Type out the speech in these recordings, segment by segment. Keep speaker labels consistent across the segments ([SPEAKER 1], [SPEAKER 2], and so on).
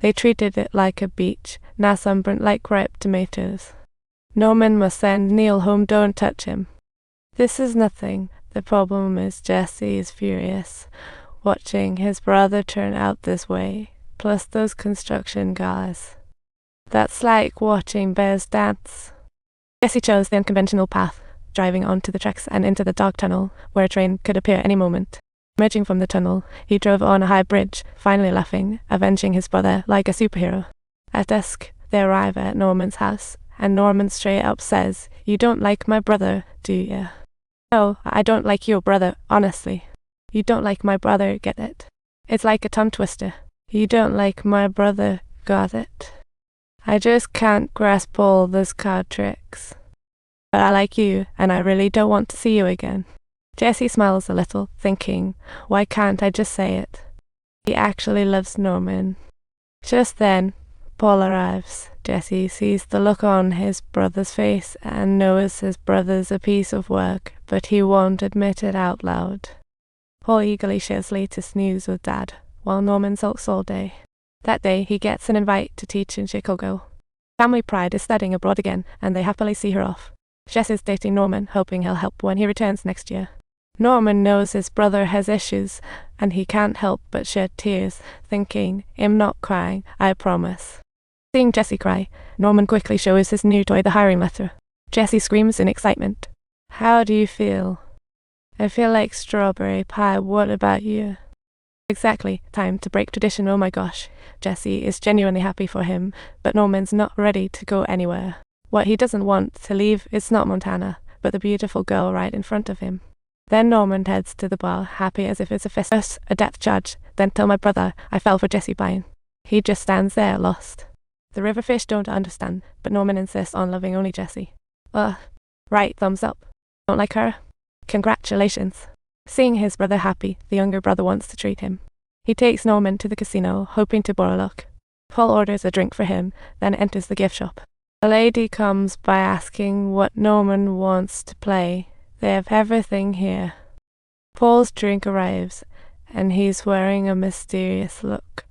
[SPEAKER 1] They treated it like a beach, now sunburnt like ripe tomatoes. Norman must send Neil home, don't touch him. This is nothing. The problem is Jesse is furious, watching his brother turn out this way, plus those construction guys. That's like watching bears dance. Jesse chose the unconventional path, driving onto the tracks and into the dark tunnel, where a train could appear any moment. Emerging from the tunnel, he drove on a high bridge, finally laughing, avenging his brother like a superhero. At dusk, they arrive at Norman's house, and Norman straight up says, "You don't like my brother, do you?" "No, I don't like your brother, honestly." "You don't like my brother, get it? It's like a tongue twister." "You don't like my brother, got it? I just can't grasp all those card tricks. But I like you, and I really don't want to see you again." Jesse smiles a little, thinking, why can't I just say it? He actually loves Norman. Just then, Paul arrives. Jesse sees the look on his brother's face and knows his brother's a piece of work, but he won't admit it out loud. Paul eagerly shares latest news with Dad, while Norman sulks all day. That day, he gets an invite to teach in Chicago. Family Pride is studying abroad again, and they happily see her off. Jess is dating Norman, hoping he'll help when he returns next year. Norman knows his brother has issues, and he can't help but shed tears, thinking, "I'm not crying, I promise." Seeing Jesse cry, Norman quickly shows his new toy the hiring letter. Jesse screams in excitement. "How do you feel?" "I feel like strawberry pie, what about you?" Exactly, time to break tradition, oh my gosh. Jesse is genuinely happy for him, but Norman's not ready to go anywhere. What he doesn't want to leave is not Montana, but the beautiful girl right in front of him. Then Norman heads to the bar, happy as if it's a fist. First, a depth charge, then tell my brother I fell for Jesse Bine. He just stands there, lost. The riverfish don't understand, but Norman insists on loving only Jesse. Right, thumbs up. Don't like her? Congratulations. Seeing his brother happy, the younger brother wants to treat him. He takes Norman to the casino, hoping to borrow luck. Paul orders a drink for him, then enters the gift shop. A lady comes by asking what Norman wants to play. They have everything here. Paul's drink arrives, and he's wearing a mysterious look.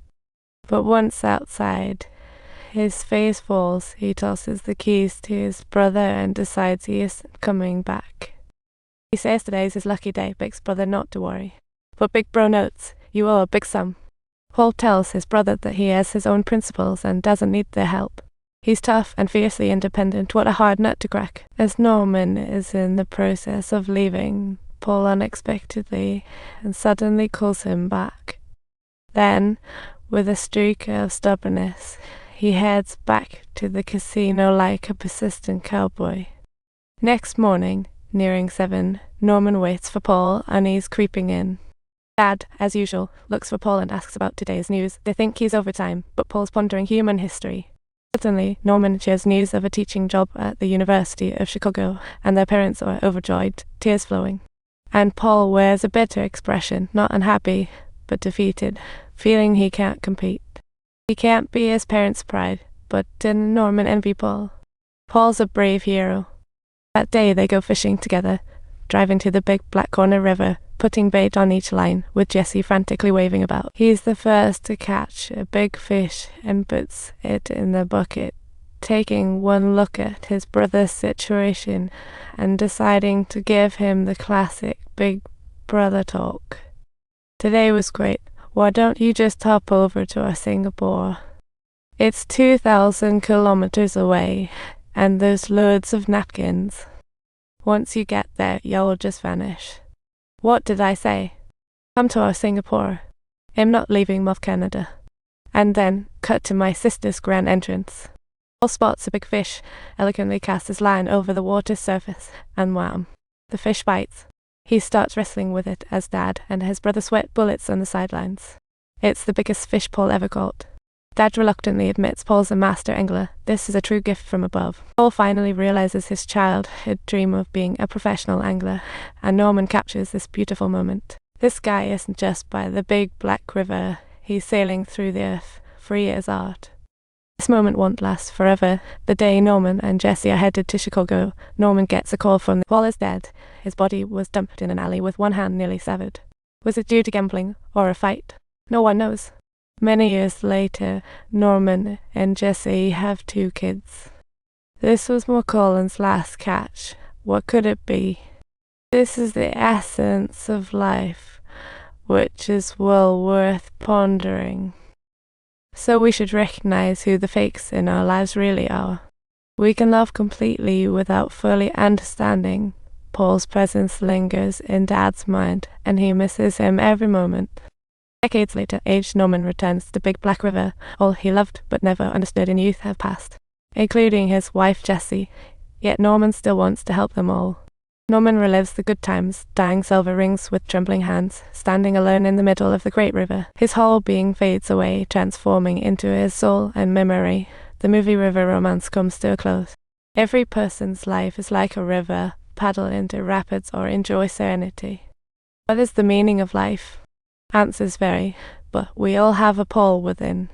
[SPEAKER 1] But once outside, his face falls. He tosses the keys to his brother and decides he isn't coming back. He says today's his lucky day, begs brother not to worry. But big bro notes, you owe a big sum. Paul tells his brother that he has his own principles and doesn't need their help. He's tough and fiercely independent, what a hard nut to crack. As Norman is in the process of leaving, Paul unexpectedly and suddenly calls him back. Then, with a streak of stubbornness, he heads back to the casino like a persistent cowboy. Next morning, nearing 7, Norman waits for Paul and he's creeping in. Dad, as usual, looks for Paul and asks about today's news. They think he's overtime, but Paul's pondering human history. Suddenly, Norman shares news of a teaching job at the University of Chicago, and their parents are overjoyed, tears flowing. And Paul wears a bitter expression, not unhappy, but defeated, feeling he can't compete. He can't be his parents' pride, but didn't Norman envy Paul? Paul's a brave hero. That day they go fishing together, driving to the Big Black Corner River, putting bait on each line, with Jesse frantically waving about. He's the first to catch a big fish and puts it in the bucket, taking one look at his brother's situation and deciding to give him the classic big brother talk. Today was great. Why don't you just hop over to our Singapore? It's 2,000 kilometers away, and there's loads of napkins. Once you get there, you'll just vanish. What did I say? Come to our Singapore. I'm not leaving Muff Canada. And then, cut to my sister's grand entrance. Paul spots a big fish, elegantly casts his line over the water's surface, and wham! The fish bites. He starts wrestling with it as Dad and his brother sweat bullets on the sidelines. It's the biggest fish Paul ever caught. Dad reluctantly admits Paul's a master angler. This is a true gift from above. Paul finally realizes his childhood dream of being a professional angler, and Norman captures this beautiful moment. This guy isn't just by the Big Black River, he's sailing through the earth, free as art. This moment won't last forever. The day Norman and Jesse are headed to Chicago, Norman gets a call from Paul is dead. His body was dumped in an alley with one hand nearly severed. Was it due to gambling or a fight? No one knows. Many years later, Norman and Jessie have 2 kids. This was Macaulin's last catch. What could it be? This is the essence of life, which is well worth pondering. So we should recognize who the fakes in our lives really are. We can love completely without fully understanding. Paul's presence lingers in Dad's mind, and he misses him every moment. Decades later, aged Norman returns to Big Black River. All he loved but never understood in youth have passed, including his wife Jessie, yet Norman still wants to help them all. Norman relives the good times, dyeing silver rings with trembling hands, standing alone in the middle of the great river. His whole being fades away, transforming into his soul and memory. The movie River Romance comes to a close. Every person's life is like a river. Paddle into rapids or enjoy serenity. What is the meaning of life? Answers vary, but we all have a Paul within.